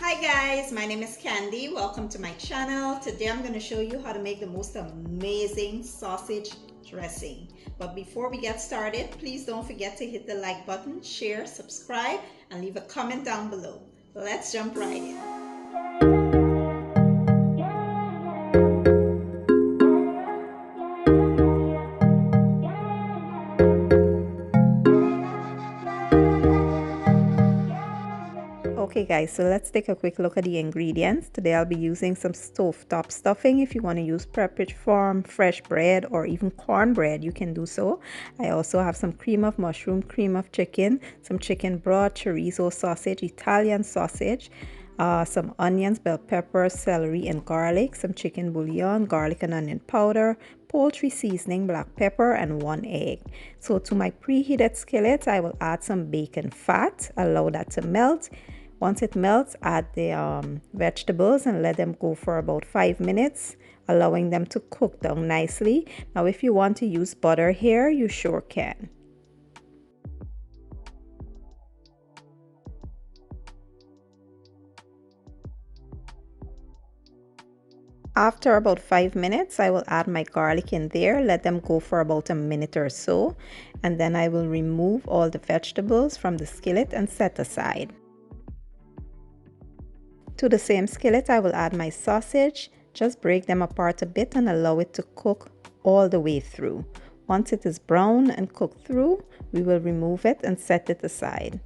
Hi guys, my name is Candy. Welcome to my channel. Today I'm going to show you how to make the most amazing sausage dressing. But before we get started, please don't forget to hit the like button, share, subscribe, and leave a comment down below. Let's jump right in. Okay guys, so let's take a quick look at the ingredients. Today I'll be using some stovetop stuffing. If you want to use Pepperidge Farm fresh bread or even cornbread, you can do so. I also have some cream of mushroom, cream of chicken, some chicken broth, chorizo sausage, Italian sausage, some onions, bell pepper, celery, and garlic, some chicken bouillon, garlic and onion powder, poultry seasoning, black pepper, and 1 egg. So to my preheated skillet, I will add some bacon fat, allow that to melt. Once it melts, add the vegetables and let them go for about 5 minutes, allowing them to cook down nicely. Now, if you want to use butter here, you sure can. After about 5 minutes, I will add my garlic in there, let them go for about a minute or so, and then I will remove all the vegetables from the skillet and set aside. To the same skillet, I will add my sausage, just break them apart a bit and allow it to cook all the way through. Once it is brown and cooked through, we will remove it and set it aside.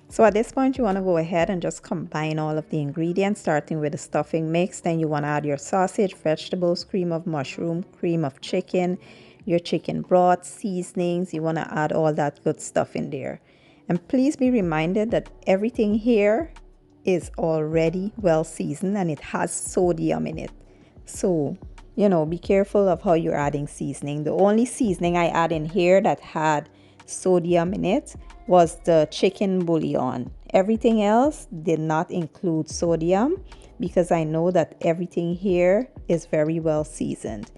So at this point, you want to go ahead and just combine all of the ingredients, starting with the stuffing mix. Then you want to add your sausage, vegetables, cream of mushroom, cream of chicken, your chicken broth, seasonings. You want to add all that good stuff in there. And please be reminded that everything here is already well seasoned and it has sodium in it. So, be careful of how you're adding seasoning. The only seasoning I add in here that had sodium in it was the chicken bouillon. Everything else did not include sodium because I know that everything here is very well seasoned.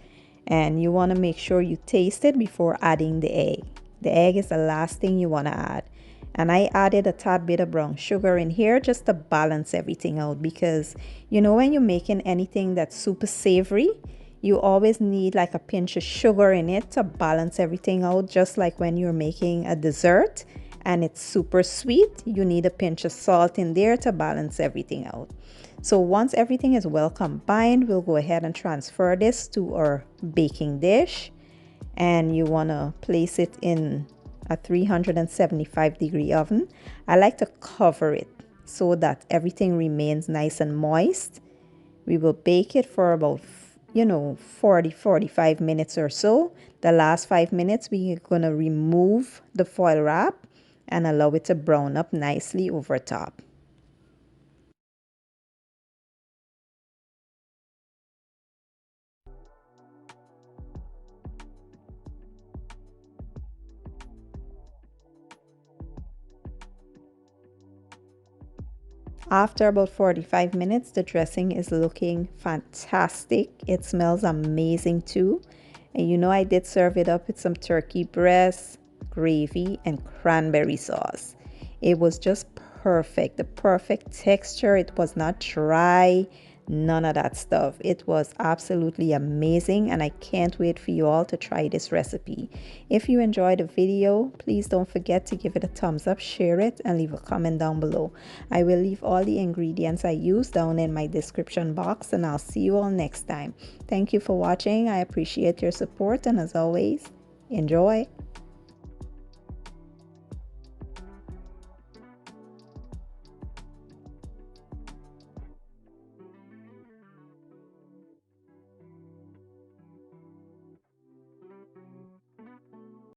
And you want to make sure you taste it before adding the egg. The egg is the last thing you want to add. And I added a tad bit of brown sugar in here just to balance everything out, because when you're making anything that's super savory, you always need like a pinch of sugar in it to balance everything out. Just like when you're making a dessert and it's super sweet, you need a pinch of salt in there to balance everything out. So once everything is well combined, we'll go ahead and transfer this to our baking dish. And you want to place it in a 375-degree oven. I like to cover it so that everything remains nice and moist. We will bake it for about 40-45 minutes or so. The last 5 minutes, we're going to remove the foil wrap and allow it to brown up nicely over top. After about 45 minutes, the dressing is looking fantastic. It smells amazing too. And I did serve it up with some turkey breast, gravy, and cranberry sauce. It was just perfect. The perfect texture. It was not dry. None of that stuff. It was absolutely amazing, and I can't wait for you all to try this recipe. If you enjoyed the video, please don't forget to give it a thumbs up, share it, and leave a comment down below. I will leave all the ingredients I use down in my description box, and I'll see you all next time. Thank you for watching. I appreciate your support, and as always, enjoy.